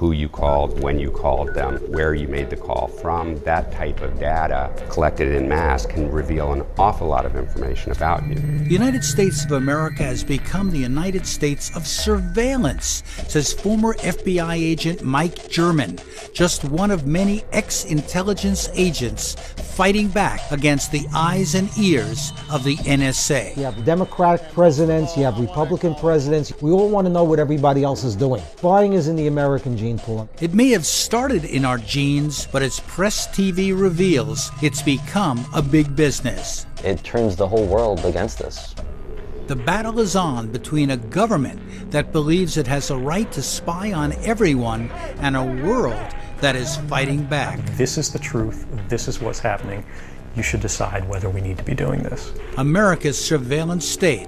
who you called, when you called them, where you made the call from. That type of data collected en masse can reveal an awful lot of information about you. The United States of America has become the United States of surveillance, says former FBI agent Mike German, just one of many ex-intelligence agents fighting back against the eyes and ears of the NSA. You have Democratic presidents, you have Republican presidents. We all want to know what everybody else is doing. Spying is in the American gene pool. It may have started in our genes, but as Press TV reveals, it's become a big business. It turns the whole world against us. The battle is on between a government that believes it has a right to spy on everyone and a world that is fighting back. This is the truth. This is what's happening. You should decide whether we need to be doing this. America's surveillance state.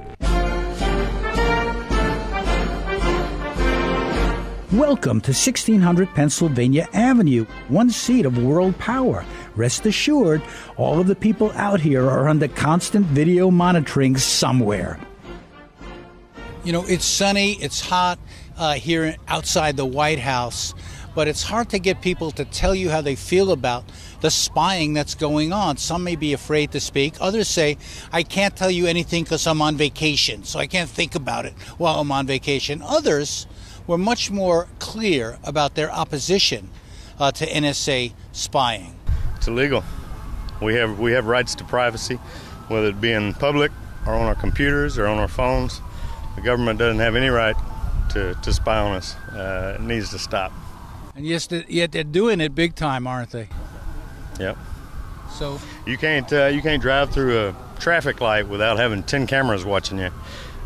Welcome to 1600 Pennsylvania Avenue, one seat of world power. Rest assured, all of the people out here are under constant video monitoring somewhere. You know, it's sunny, it's hot here outside the White House, but it's hard to get people to tell you how they feel about the spying that's going on. Some may be afraid to speak. Others say, I can't tell you anything because I'm on vacation, so I can't think about it while I'm on vacation. Others were much more clear about their opposition to NSA spying. It's illegal. We have rights to privacy, whether it be in public or on our computers or on our phones. The government doesn't have any right to spy on us. It needs to stop. And yet they're doing it big time, aren't they? Yep. So you can't drive through a traffic light without having 10 cameras watching you.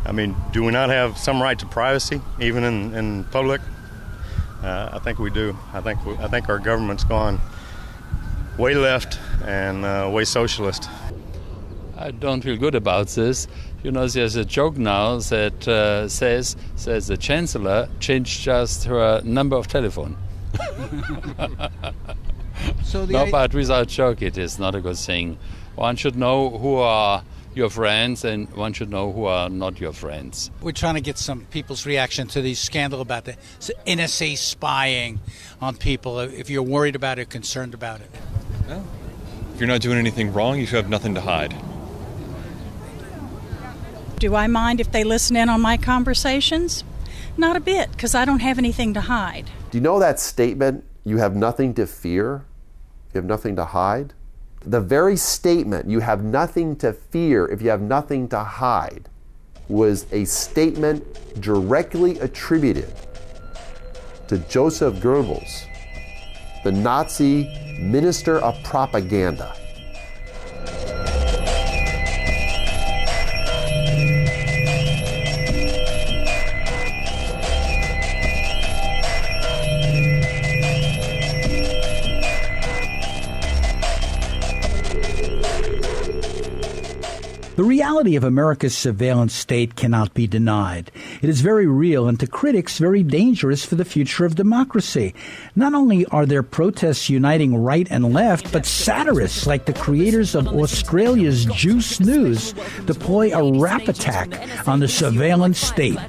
I mean, do we not have some right to privacy, even in public? I think we do. I think our government's gone way left and way socialist. I don't feel good about this. You know, there's a joke now that says the chancellor changed just her number of telephone. But without joke, it is not a good thing. One should know who are your friends, and one should know who are not your friends. We're trying to get some people's reaction to the scandal about the NSA spying on people, if you're worried about it, concerned about it. Well, if you're not doing anything wrong, you should have nothing to hide. Do I mind if they listen in on my conversations? Not a bit, because I don't have anything to hide. Do you know that statement, you have nothing to fear, you have nothing to hide? The very statement, you have nothing to fear if you have nothing to hide, was a statement directly attributed to Joseph Goebbels, the Nazi minister of propaganda. The reality of America's surveillance state cannot be denied. It is very real and to critics very dangerous for the future of democracy. Not only are there protests uniting right and left, but satirists like the creators of Australia's Juice News deploy a rap attack on the surveillance state.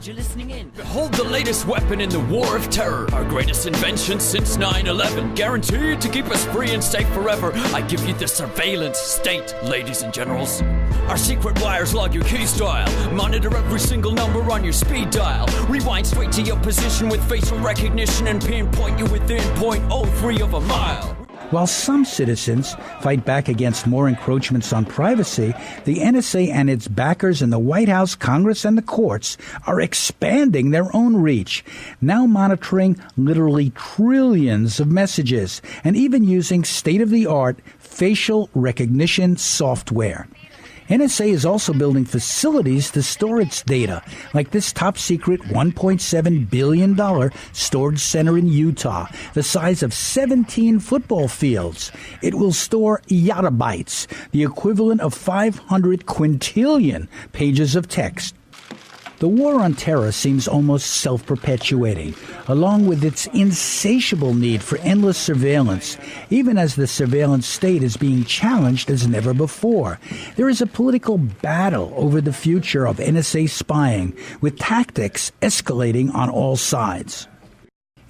Behold the latest weapon in the war of terror, our greatest invention since 9/11, guaranteed to keep us free and safe forever. I give you the surveillance state, ladies and generals. Our secret wires log your key style, monitor every single number on your speed dial, rewind straight to your position with facial recognition and pinpoint you within 0.03 of a mile. While some citizens fight back against more encroachments on privacy, the NSA and its backers in the White House, Congress, and the courts are expanding their own reach, now monitoring literally trillions of messages and even using state-of-the-art facial recognition software. NSA is also building facilities to store its data, like this top-secret $1.7 billion storage center in Utah, the size of 17 football fields. It will store yottabytes, the equivalent of 500 quintillion pages of text. The war on terror seems almost self-perpetuating, along with its insatiable need for endless surveillance, even as the surveillance state is being challenged as never before. There is a political battle over the future of NSA spying, with tactics escalating on all sides.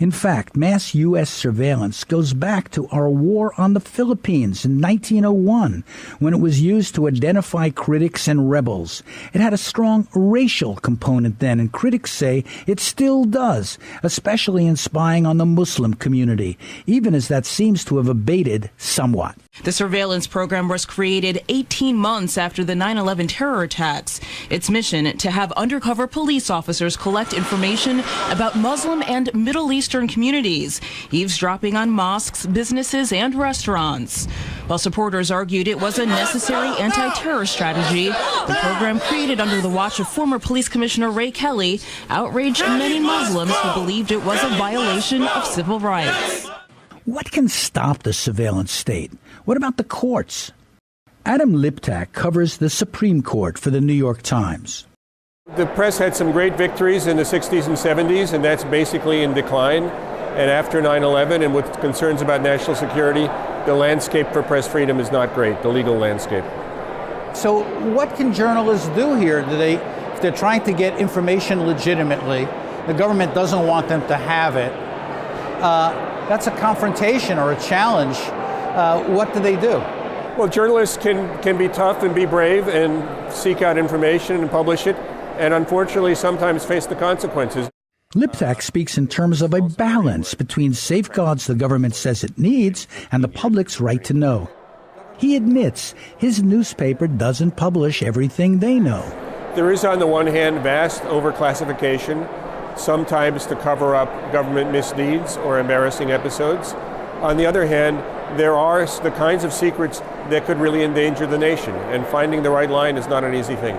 In fact, mass U.S. surveillance goes back to our war on the Philippines in 1901, when it was used to identify critics and rebels. It had a strong racial component then, and critics say it still does, especially in spying on the Muslim community, even as that seems to have abated somewhat. The surveillance program was created 18 months after the 9/11 terror attacks. Its mission to have undercover police officers collect information about Muslim and Middle Eastern communities, eavesdropping on mosques, businesses, and restaurants. While supporters argued it was a necessary anti-terror strategy, the program created under the watch of former Police Commissioner Ray Kelly outraged many Muslims who believed it was a violation of civil rights. What can stop the surveillance state? What about the courts? Adam Liptak covers the Supreme Court for the New York Times. The press had some great victories in the 60s and 70s, and that's basically in decline. And after 9/11, and with concerns about national security, the landscape for press freedom is not great, the legal landscape. So what can journalists do here? If they're trying to get information legitimately, the government doesn't want them to have it. That's a confrontation or a challenge. What do they do? Well, journalists can be tough and be brave and seek out information and publish it, and unfortunately sometimes face the consequences. Liptak speaks in terms of a balance between safeguards the government says it needs and the public's right to know. He admits his newspaper doesn't publish everything they know. There is, on the one hand, vast overclassification, sometimes to cover up government misdeeds or embarrassing episodes. On the other hand, there are the kinds of secrets that could really endanger the nation, and finding the right line is not an easy thing.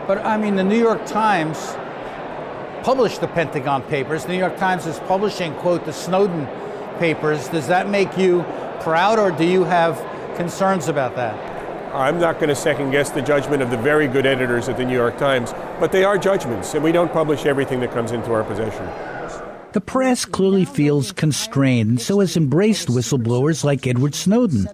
But I mean, the New York Times published the Pentagon Papers. The New York Times is publishing, quote, the Snowden Papers. Does that make you proud, or do you have concerns about that? I'm not going to second guess the judgment of the very good editors at the New York Times, but they are judgments, and we don't publish everything that comes into our possession. The press clearly feels constrained and so has embraced whistleblowers like Edward Snowden.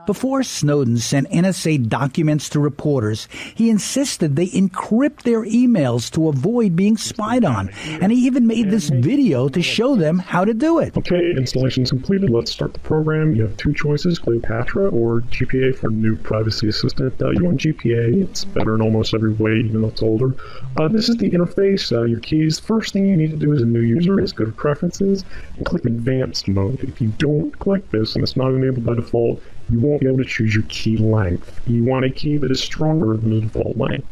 Before Snowden sent NSA documents to reporters, he insisted they encrypt their emails to avoid being spied on, and he even made this video to show them how to do it. Okay, installation's completed. Let's start the program. You have two choices, Cleopatra or GPA for new privacy assistant. You want GPA. It's better in almost every way, even though it's older. This is the interface, your keys. First thing you need to do as a new user is go to Preferences and click Advanced Mode. If you don't click this, and it's not enabled by default, you won't be able to choose your key length. You want a key that is stronger than the default length.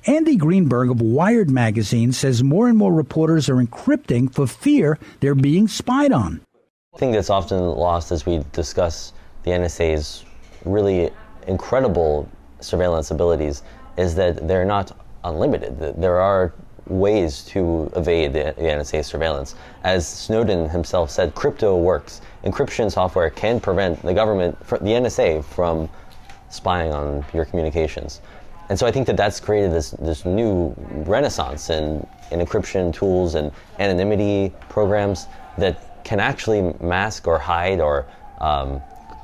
Andy Greenberg of Wired magazine says more and more reporters are encrypting for fear they're being spied on. I think that's often lost as we discuss the NSA's really incredible surveillance abilities is that they're not unlimited. There are ways to evade the NSA surveillance. As Snowden himself said, crypto works. Encryption software can prevent the government, the NSA, from spying on your communications. And so I think that that's created this new renaissance in encryption tools and anonymity programs that can actually mask or hide or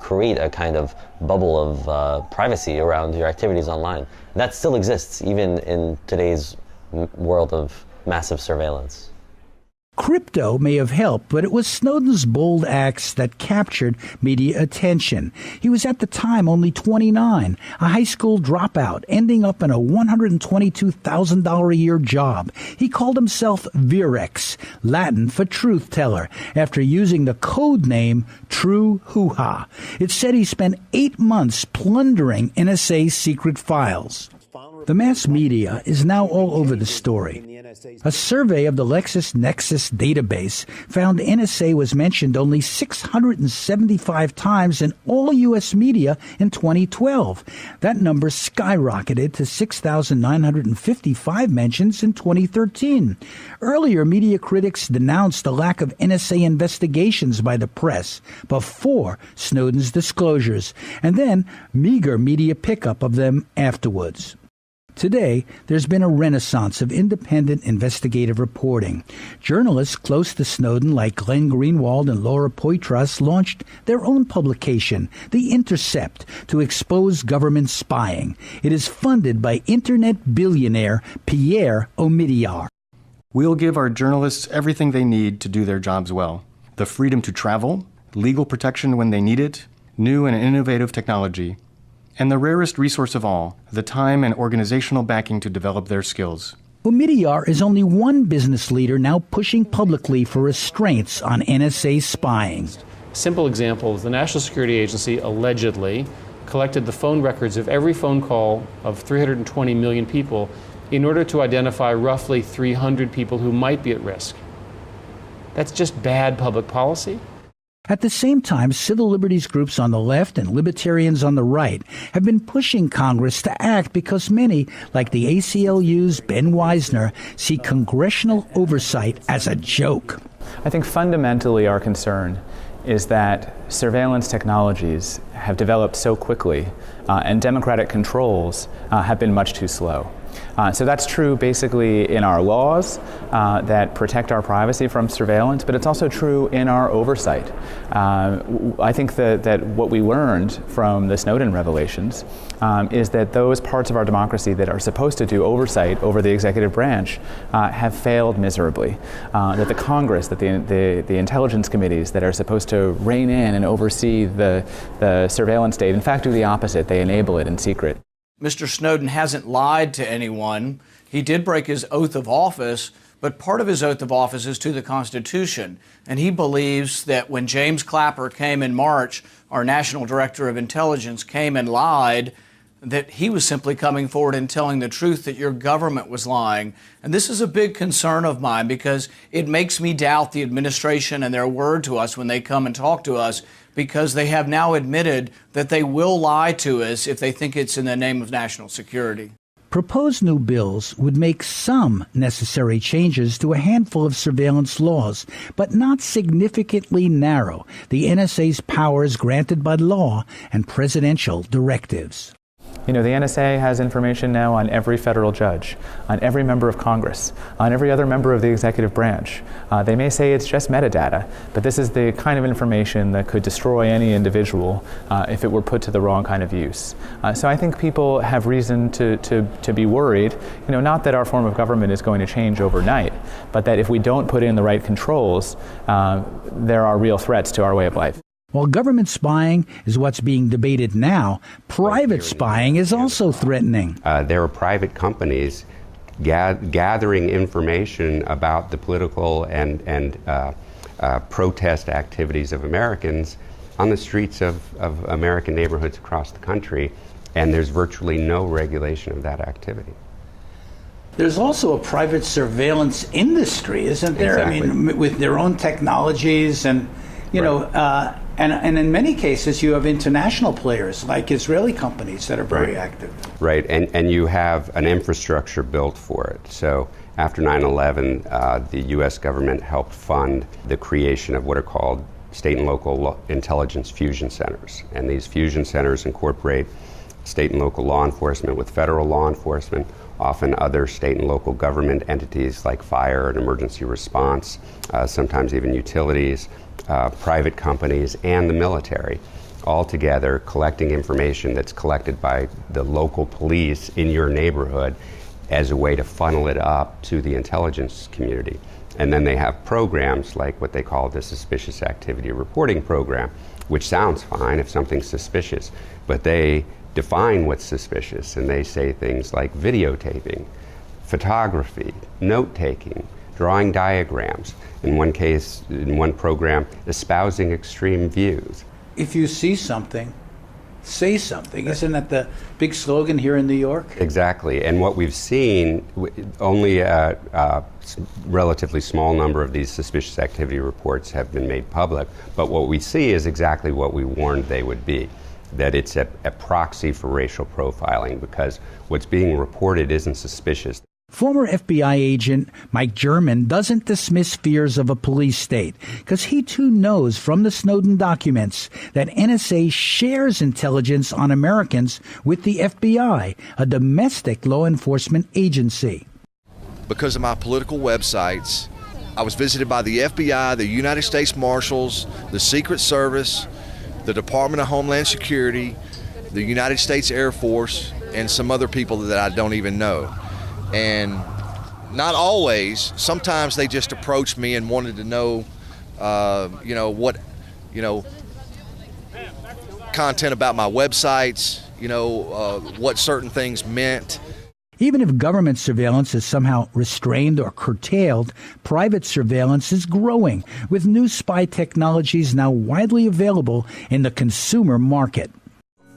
create a kind of bubble of privacy around your activities online. That still exists even in today's world of massive surveillance. Crypto may have helped, but it was Snowden's bold acts that captured media attention. He was at the time only 29, a high school dropout, ending up in a $122,000 a year job. He called himself Virex, Latin for truth teller, after using the code name True Hoo-Ha. It said he spent 8 months plundering NSA secret files. The mass media is now all over the story. A survey of the LexisNexis database found NSA was mentioned only 675 times in all U.S. media in 2012. That number skyrocketed to 6,955 mentions in 2013. Earlier, media critics denounced the lack of NSA investigations by the press before Snowden's disclosures, and then meager media pickup of them afterwards. Today, there's been a renaissance of independent investigative reporting. Journalists close to Snowden like Glenn Greenwald and Laura Poitras launched their own publication, The Intercept, to expose government spying. It is funded by internet billionaire Pierre Omidyar. We'll give our journalists everything they need to do their jobs well. The freedom to travel, legal protection when they need it, new and innovative technology, and the rarest resource of all, the time and organizational backing to develop their skills. Omidyar is only one business leader now pushing publicly for restraints on NSA spying. Simple example is the National Security Agency allegedly collected the phone records of every phone call of 320 million people in order to identify roughly 300 people who might be at risk. That's just bad public policy. At the same time, civil liberties groups on the left and libertarians on the right have been pushing Congress to act because many, like the ACLU's Ben Weisner, see congressional oversight as a joke. I think fundamentally our concern is that surveillance technologies have developed so quickly and democratic controls have been much too slow. So that's true basically in our laws that protect our privacy from surveillance, but it's also true in our oversight. I think that what we learned from the Snowden revelations is that those parts of our democracy that are supposed to do oversight over the executive branch have failed miserably. That the Congress, that the intelligence committees that are supposed to rein in and oversee the surveillance state, in fact do the opposite. They enable it in secret. Mr. Snowden hasn't lied to anyone. He did break his oath of office, but part of his oath of office is to the Constitution. And he believes that when James Clapper came in March, our National Director of Intelligence came and lied, that he was simply coming forward and telling the truth, that your government was lying. And this is a big concern of mine because it makes me doubt the administration and their word to us when they come and talk to us, because they have now admitted that they will lie to us if they think it's in the name of national security. Proposed new bills would make some necessary changes to a handful of surveillance laws, but not significantly narrow the NSA's powers granted by law and presidential directives. You know, the NSA has information now on every federal judge, on every member of Congress, on every other member of the executive branch. They may say it's just metadata, but this is the kind of information that could destroy any individual if it were put to the wrong kind of use. So I think people have reason to be worried, you know, not that our form of government is going to change overnight, but that if we don't put in the right controls, there are real threats to our way of life. While government spying is what's being debated now, private spying is also threatening. There are private companies gathering information about the political and protest activities of Americans on the streets of American neighborhoods across the country, and there's virtually no regulation of that activity. There's also a private surveillance industry, isn't there? Exactly. I mean, with their own technologies and, you know, and in many cases you have international players like Israeli companies that are very active. Right, and you have an infrastructure built for it. So after 9/11, the U.S. government helped fund the creation of what are called state and local intelligence fusion centers. And these fusion centers incorporate state and local law enforcement with federal law enforcement, often other state and local government entities like fire and emergency response, sometimes even utilities, private companies, and the military, all together collecting information that's collected by the local police in your neighborhood as a way to funnel it up to the intelligence community. And then they have programs like what they call the Suspicious Activity Reporting Program, which sounds fine if something's suspicious, but they define what's suspicious, and they say things like videotaping, photography, note-taking, drawing diagrams, in one case, in one program, espousing extreme views. If you see something, say something. Isn't that the big slogan here in New York? Exactly, and what we've seen, only a relatively small number of these suspicious activity reports have been made public, but what we see is exactly what we warned they would be, that it's a proxy for racial profiling, because what's being reported isn't suspicious. Former FBI agent Mike German doesn't dismiss fears of a police state because he too knows from the Snowden documents that NSA shares intelligence on Americans with the FBI, a domestic law enforcement agency. Because of my political websites, I was visited by the FBI, the United States Marshals, the Secret Service, the Department of Homeland Security, the United States Air Force, and some other people that I don't even know. And not always. Sometimes they just approached me and wanted to know, what, content about my websites, what certain things meant. Even if government surveillance is somehow restrained or curtailed, private surveillance is growing, with new spy technologies now widely available in the consumer market.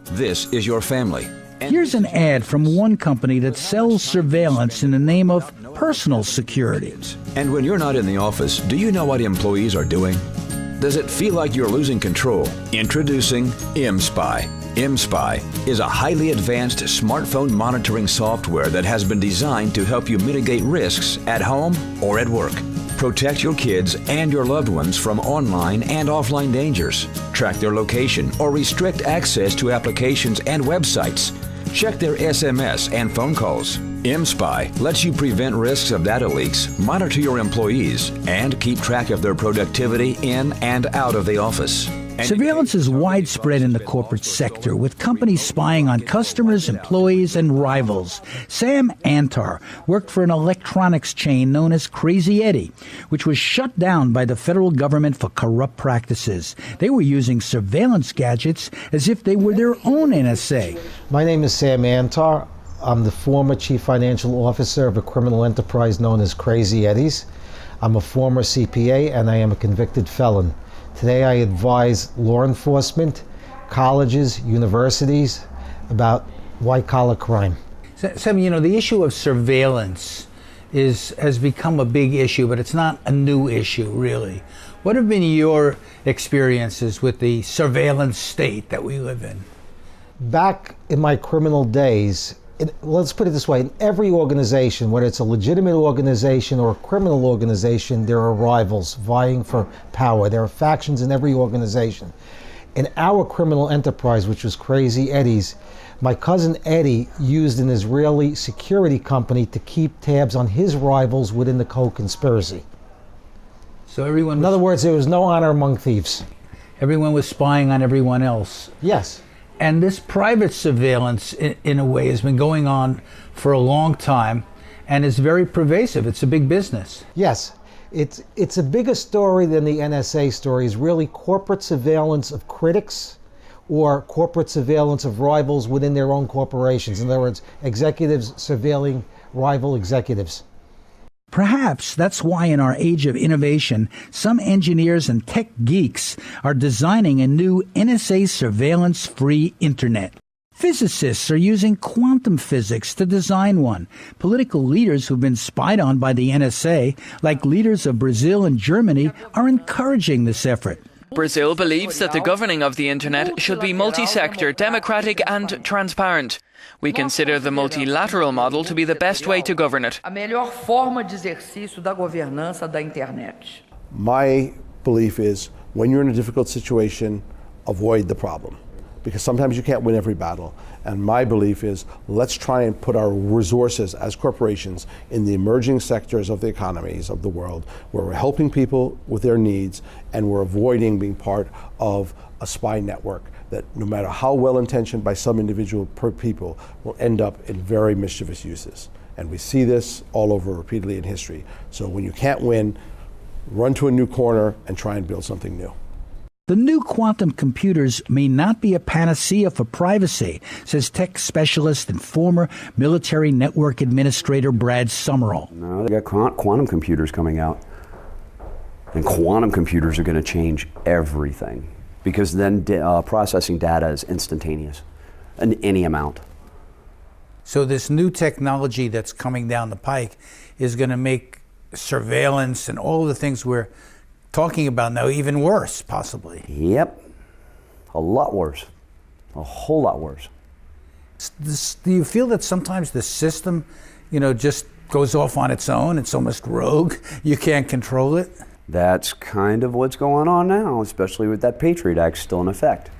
This is your family. Here's an ad from one company that sells surveillance in the name of personal security. And when you're not in the office, do you know what employees are doing? Does it feel like you're losing control? Introducing mSpy. mSpy is a highly advanced smartphone monitoring software that has been designed to help you mitigate risks at home or at work. Protect your kids and your loved ones from online and offline dangers. Track their location or restrict access to applications and websites. Check their SMS and phone calls. mSpy lets you prevent risks of data leaks, monitor your employees, and keep track of their productivity in and out of the office. Surveillance is widespread in the corporate sector, with companies spying on customers, employees, and rivals. Sam Antar worked for an electronics chain known as Crazy Eddie, which was shut down by the federal government for corrupt practices. They were using surveillance gadgets as if they were their own NSA. My name is Sam Antar. I'm the former chief financial officer of a criminal enterprise known as Crazy Eddie's. I'm a former CPA and I am a convicted felon. Today I advise law enforcement, colleges, universities about white-collar crime. Sam, the issue of surveillance has become a big issue, but it's not a new issue, really. What have been your experiences with the surveillance state that we live in? Back in my criminal days, let's put it this way, in every organization, whether it's a legitimate organization or a criminal organization, there are rivals vying for power. There are factions in every organization. In our criminal enterprise, which was Crazy Eddie's, my cousin Eddie used an Israeli security company to keep tabs on his rivals within the co-conspiracy. So everyone... In other words, there was no honor among thieves. Everyone was spying on everyone else. Yes. And this private surveillance, in a way, has been going on for a long time and is very pervasive. It's a big business. Yes. It's a bigger story than the NSA story. It's really corporate surveillance of critics or corporate surveillance of rivals within their own corporations. In other words, executives surveilling rival executives. Perhaps that's why in our age of innovation, some engineers and tech geeks are designing a new NSA surveillance-free internet. Physicists are using quantum physics to design one. Political leaders who've been spied on by the NSA, like leaders of Brazil and Germany, are encouraging this effort. Brazil believes that the governing of the internet should be multi-sector, democratic and transparent. We consider the multilateral model to be the best way to govern it. My belief is when you're in a difficult situation, avoid the problem, because sometimes you can't win every battle. And my belief is let's try and put our resources as corporations in the emerging sectors of the economies of the world where we're helping people with their needs and we're avoiding being part of a spy network that, no matter how well-intentioned by some individual people, will end up in very mischievous uses. And we see this all over repeatedly in history. So when you can't win, run to a new corner and try and build something new. The new quantum computers may not be a panacea for privacy, says tech specialist and former military network administrator Brad Summerall. No, they got quantum computers coming out. And quantum computers are going to change everything, because then processing data is instantaneous, in any amount. So this new technology that's coming down the pike is going to make surveillance and all of the things we're talking about now even worse, possibly. Yep. A lot worse. A whole lot worse. Do you feel that sometimes the system, just goes off on its own? It's almost rogue. You can't control it? That's kind of what's going on now, especially with that Patriot Act still in effect.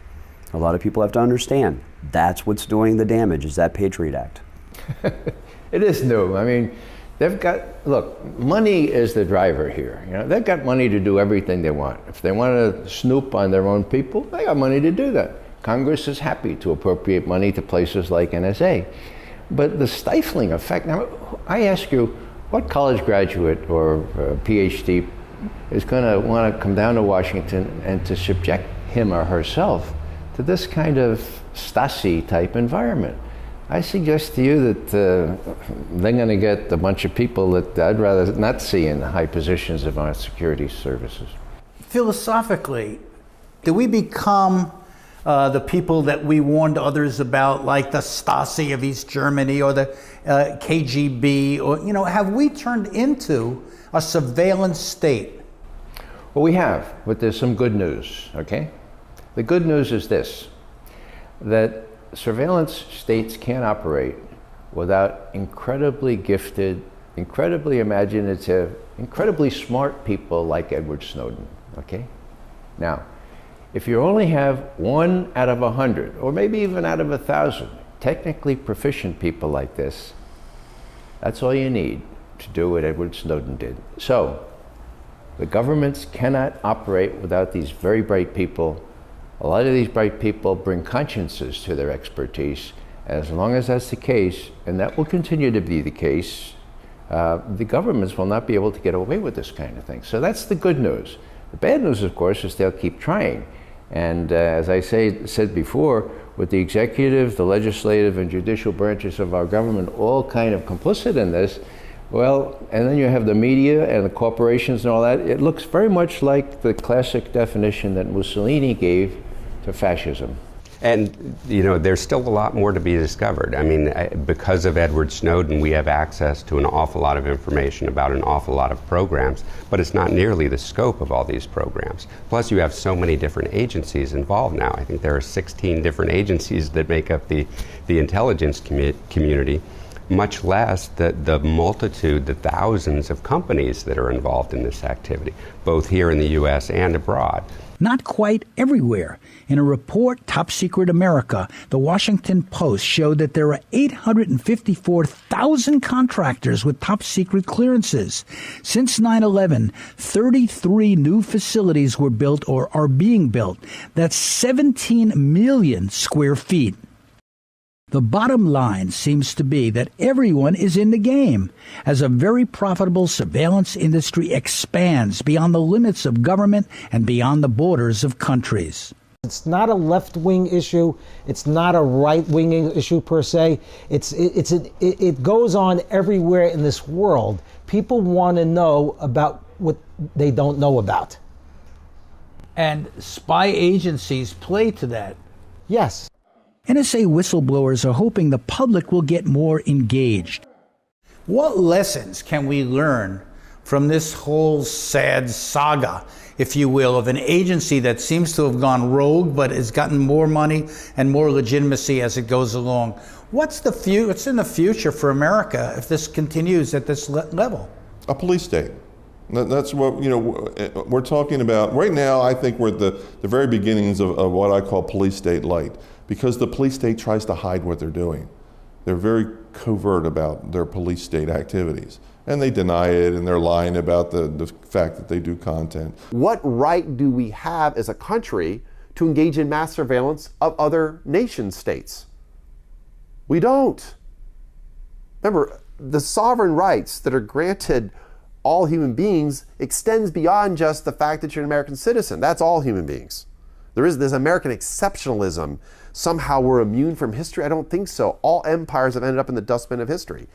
A lot of people have to understand that's what's doing the damage, is that Patriot Act. It is new. I mean, look, money is the driver here. They've got money to do everything they want. If they want to snoop on their own people, they got money to do that. Congress is happy to appropriate money to places like NSA. But the stifling effect, now I ask you, What college graduate or PhD is going to want to come down to Washington and to subject him or herself to this kind of Stasi-type environment? I suggest to you that they're going to get a bunch of people that I'd rather not see in high positions of our security services. Philosophically, do we become the people that we warned others about, like the Stasi of East Germany or the KGB, or have we turned into a surveillance state? Well, we have, but there's some good news, okay? The good news is this, that surveillance states can't operate without incredibly gifted, incredibly imaginative, incredibly smart people like Edward Snowden, okay? Now, if you only have 1 out of 100, or maybe even out of 1,000, technically proficient people like this, that's all you need to do what Edward Snowden did. So, the governments cannot operate without these very bright people. A lot of these bright people bring consciences to their expertise. As long as that's the case, and that will continue to be the case, the governments will not be able to get away with this kind of thing. So that's the good news. The bad news, of course, is they'll keep trying. And as I said before, with the executive, the legislative, and judicial branches of our government all kind of complicit in this, well, and then you have the media and the corporations and all that, it looks very much like the classic definition that Mussolini gave to fascism. And, there's still a lot more to be discovered. I mean, because of Edward Snowden, we have access to an awful lot of information about an awful lot of programs, but it's not nearly the scope of all these programs. Plus, you have so many different agencies involved now. I think there are 16 different agencies that make up the intelligence community, much less the multitude, the thousands of companies that are involved in this activity, both here in the U.S. and abroad. Not quite everywhere. In a report, Top Secret America, the Washington Post showed that there are 854,000 contractors with top secret clearances. Since 9/11, 33 new facilities were built or are being built. That's 17 million square feet. The bottom line seems to be that everyone is in the game as a very profitable surveillance industry expands beyond the limits of government and beyond the borders of countries. It's not a left-wing issue. It's not a right-wing issue per se. It goes on everywhere in this world. People want to know about what they don't know about. And spy agencies play to that. Yes. NSA whistleblowers are hoping the public will get more engaged. What lessons can we learn from this whole sad saga, if you will, of an agency that seems to have gone rogue but has gotten more money and more legitimacy as it goes along? What's in the future for America if this continues at this level? A police state. That's what we're talking about. Right now, I think we're at the very beginnings of what I call police state light, because the police state tries to hide what they're doing. They're very covert about their police state activities, and they deny it, and they're lying about the fact that they do content. What right do we have as a country to engage in mass surveillance of other nation states? We don't. Remember, the sovereign rights that are granted all human beings extends beyond just the fact that you're an American citizen. That's all human beings. There is this American exceptionalism. Somehow we're immune from history. I don't think so. All empires have ended up in the dustbin of history.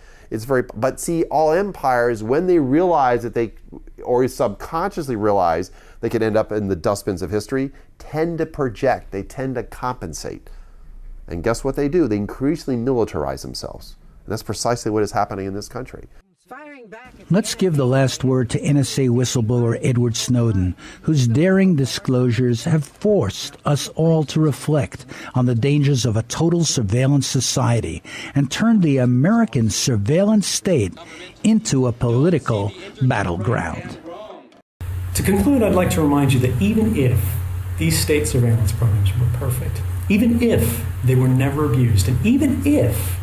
But see, all empires, when they realize that or subconsciously realize they could end up in the dustbins of history, tend to project. They tend to compensate. And guess what they do? They increasingly militarize themselves. And that's precisely what is happening in this country. Let's give the last word to NSA whistleblower Edward Snowden, whose daring disclosures have forced us all to reflect on the dangers of a total surveillance society and turned the American surveillance state into a political battleground. To conclude, I'd like to remind you that even if these state surveillance programs were perfect, even if they were never abused, and even if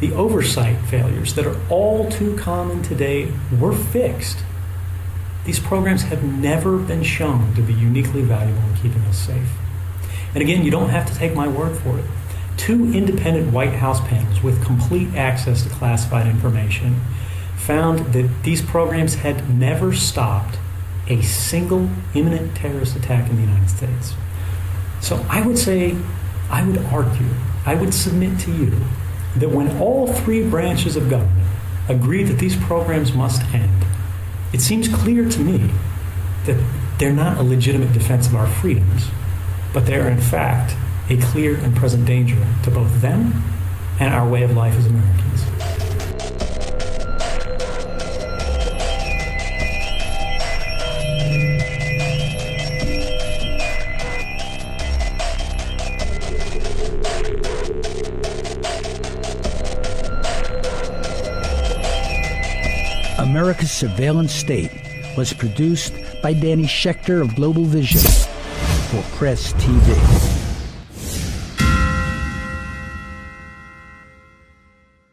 the oversight failures that are all too common today were fixed, these programs have never been shown to be uniquely valuable in keeping us safe. And again, you don't have to take my word for it. 2 independent White House panels with complete access to classified information found that these programs had never stopped a single imminent terrorist attack in the United States. So I would say, I would argue, I would submit to you that when all three branches of government agree that these programs must end, it seems clear to me that they're not a legitimate defense of our freedoms, but they are in fact a clear and present danger to both them and our way of life as Americans. America's Surveillance State was produced by Danny Schechter of Global Vision for Press TV.